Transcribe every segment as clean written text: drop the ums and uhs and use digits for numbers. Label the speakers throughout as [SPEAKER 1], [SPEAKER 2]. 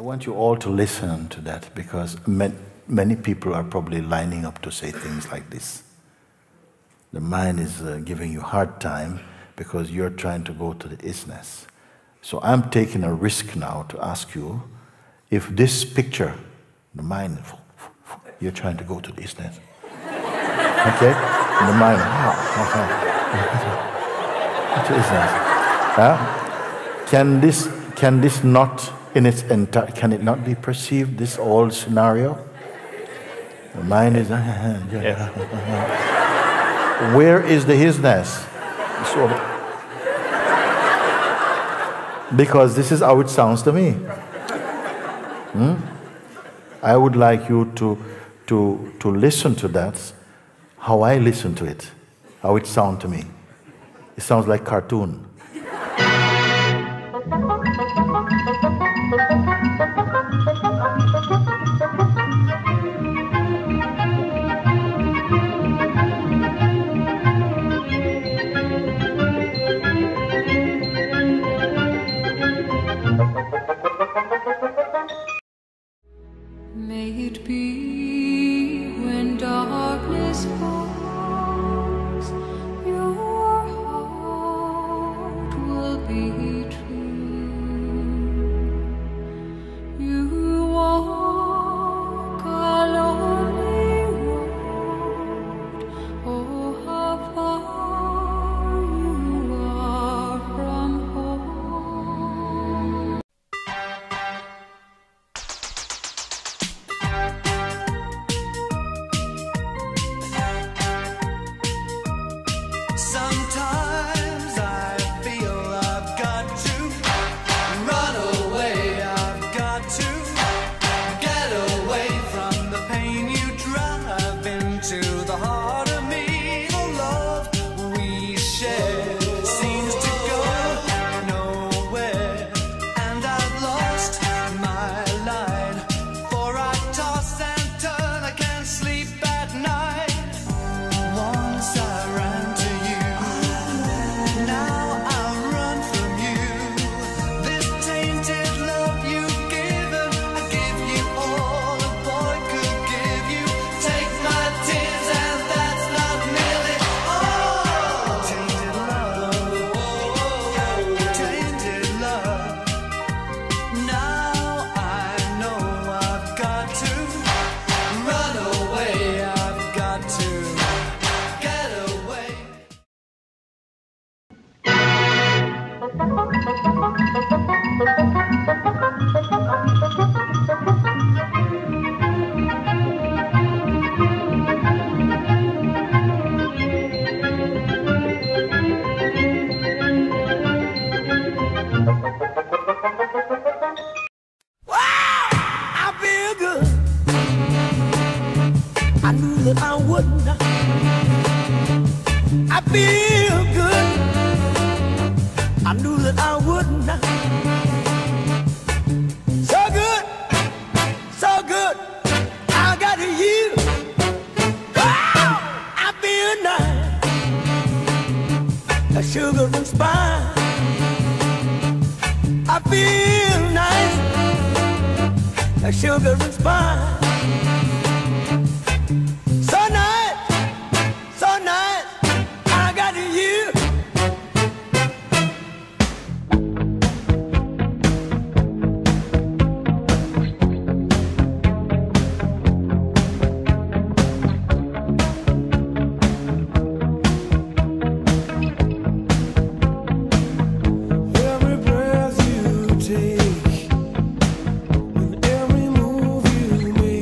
[SPEAKER 1] want you all to listen to that, because many people are probably lining up to say things like this. The mind is giving you a hard time because you're trying to go to the isness. So I'm taking a risk now to ask you, if this picture, the mind, you're trying to go to the isness. Okay? And the mind, to isness. Can this not, in its entire, can it not be perceived, this old scenario? The mind is, where is the hisness? So, because this is how it sounds to me. I would like you to listen to that, how I listen to it, how it sounds to me. It sounds like cartoon.
[SPEAKER 2] May it be when darkness falls, your heart will be true. You walk a lonely road, oh how far you are from home.
[SPEAKER 3] Sometimes I feel I've got to run away, I've got to get away from the pain you drive into the heart of me. The love we share seems to go nowhere, and I've lost my line, for I toss and turn, I can't sleep at night. Once I ran to you, now I'll run from you. This tainted love you've given, I give you all a boy could give you. Take my tears and that's not nearly all. Tainted love, tainted love. Now I know I've got to run away, I've got to get away. I feel good. I knew that I wouldn't. I feel good. I knew that I wouldn't. So good, so good. I got you. Oh, I feel nice. A sugar and spice. I feel nice. A sugar and spice. So nice, so nice. I got you. Every breath you take, and every move you make.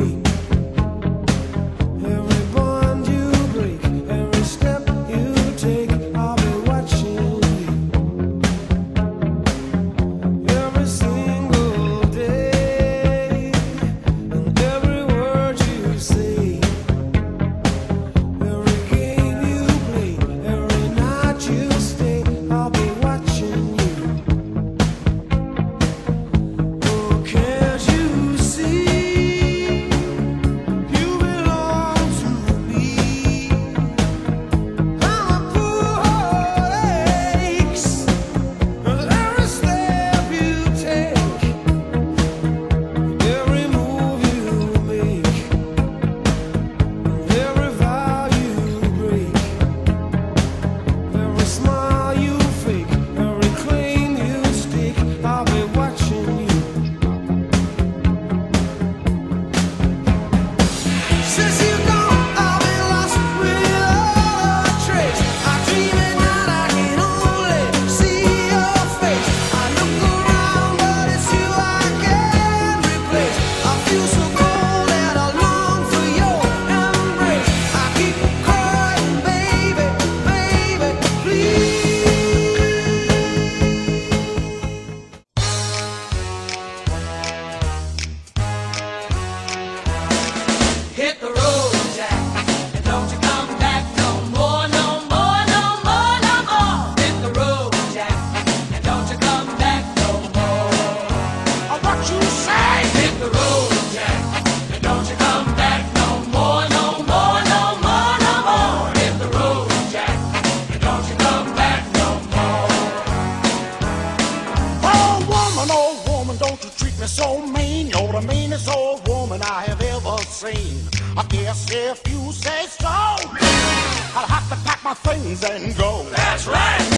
[SPEAKER 4] I have ever seen. I guess if you say so, I'll have to pack my things and go. That's right!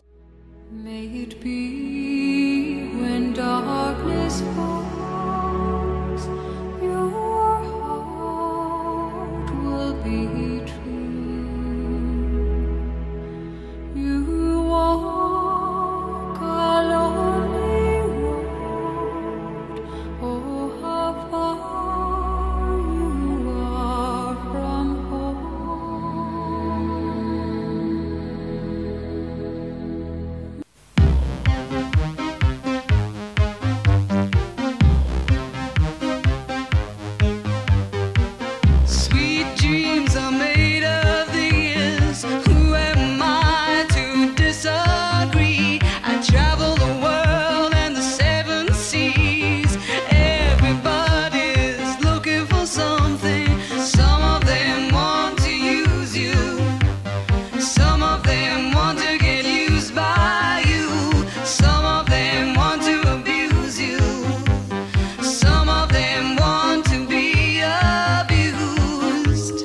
[SPEAKER 2] May it be when darkness falls, your heart will be true. You walk a lonely road, oh how far you are from home.
[SPEAKER 3] Sweet dreams are made of these. Who am I to disagree? I travel the world and the seven seas. Everybody's looking for something. Some of them want to use you. Some of them want to get used by you. Some of them want to abuse you. Some of them want to be abused.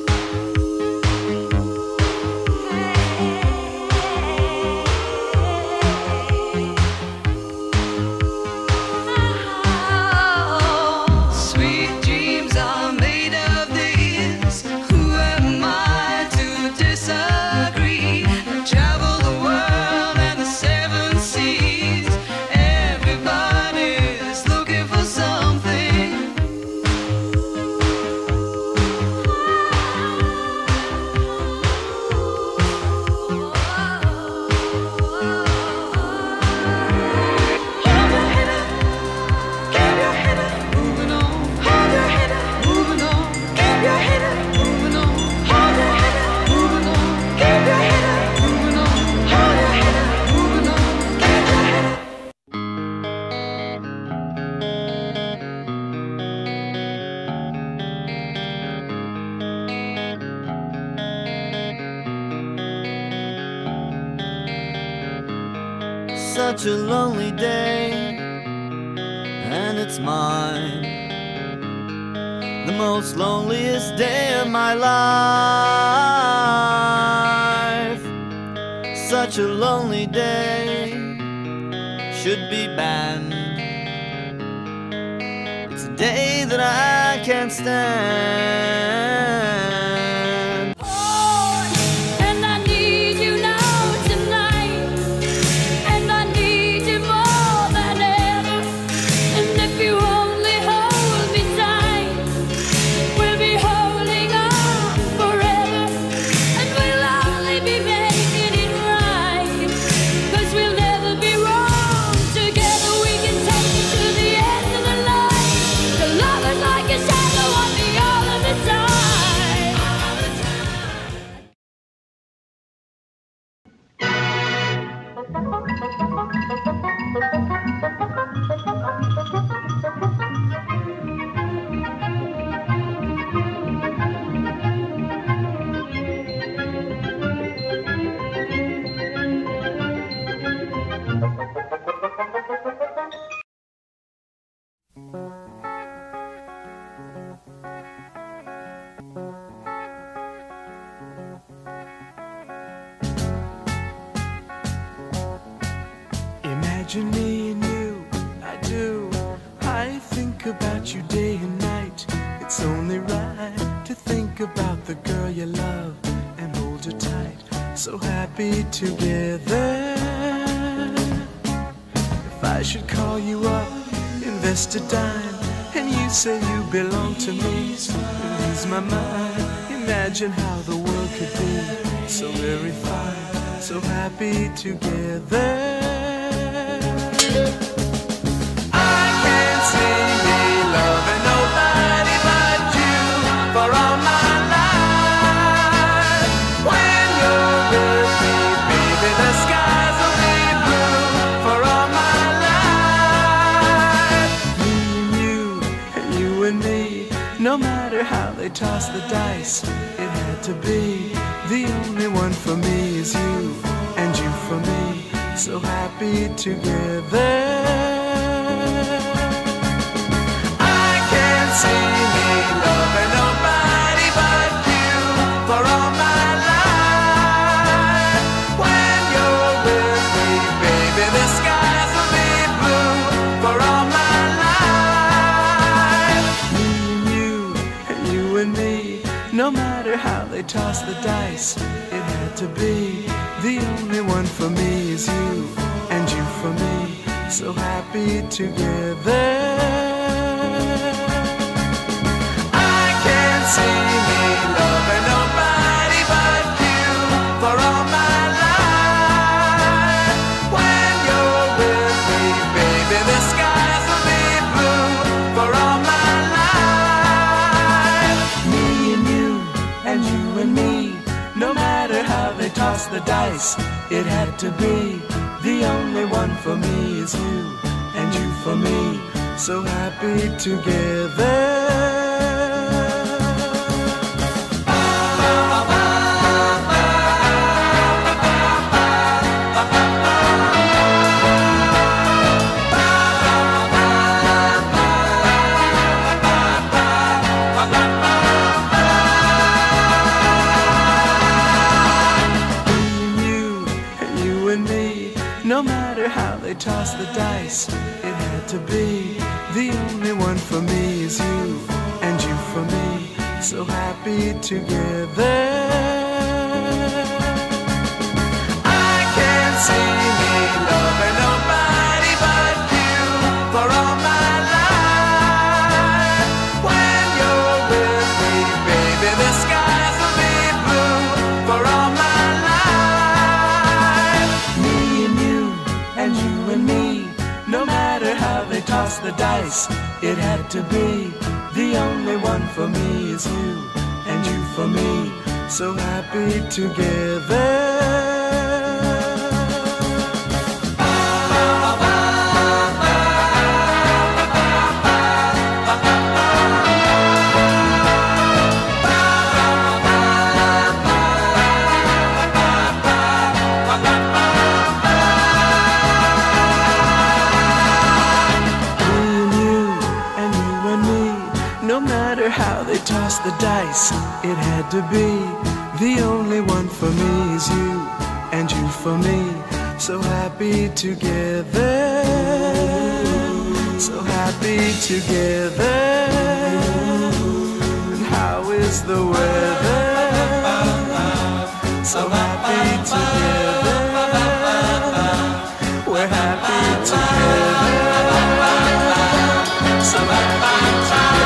[SPEAKER 3] Sweet dreams are made of these. Who am I to disagree? I travel the world and the seven seas. Everybody's looking for something. Hold your head up, keep your head up, moving on. Hold your head up, moving on. Keep your head up, moving on. Hold your head up, moving on. Keep your head up, moving on. Hold your head up, moving on. Keep your head up.
[SPEAKER 5] Such a lonely day, and it's mine. The most loneliest day of my life. Such a lonely day should be banned. It's a day that I can't stand.
[SPEAKER 2] And I need you now tonight, and I need you more than ever. And if you only hold me tight, we'll be holding on forever. And we'll only be making it right, 'cause we'll never be wrong. Together we can take it to the end of the line. The love is like a shadow on me all of the time.
[SPEAKER 6] Imagine me and you, I do. I think about you day and night. It's only right to think about the girl you love and hold her tight. So happy together. If I should call you up, invest a dime, and you say you belong to me, lose my mind. Imagine how the world could be so very fine, so happy together. I can't see me loving nobody but you for all my life. When you're with me, baby, the skies will be blue for all my life. Me and you and me, no matter how they toss the dice, it had to be. The only one for me is you, and you for me, so happy together. I can't see me love No matter how they toss the dice, it had to be. The only one for me is you, and you for me, so happy together. I can't see me loving nobody but you for all my life. When you're with me, baby, the skies will be blue for all my life. Me and you and me, no matter how they toss the dice, it had to be. The only one for me is you, and you for me, so happy together. No matter how they toss the dice, it had to be. The only one for me is you, and you for me, so happy together. I can't see me loving nobody but you for all my life. When you're with me, baby, the skies will be blue for all my life. Me and you and me, no matter how they toss the dice, it had to be. The only one for me is you, and you for me, so happy together. No matter how they toss the dice, it had to be. The only one for me is you, and you for me, so happy together. So happy together. And how is the weather? So happy together. We're happy together. So happy together.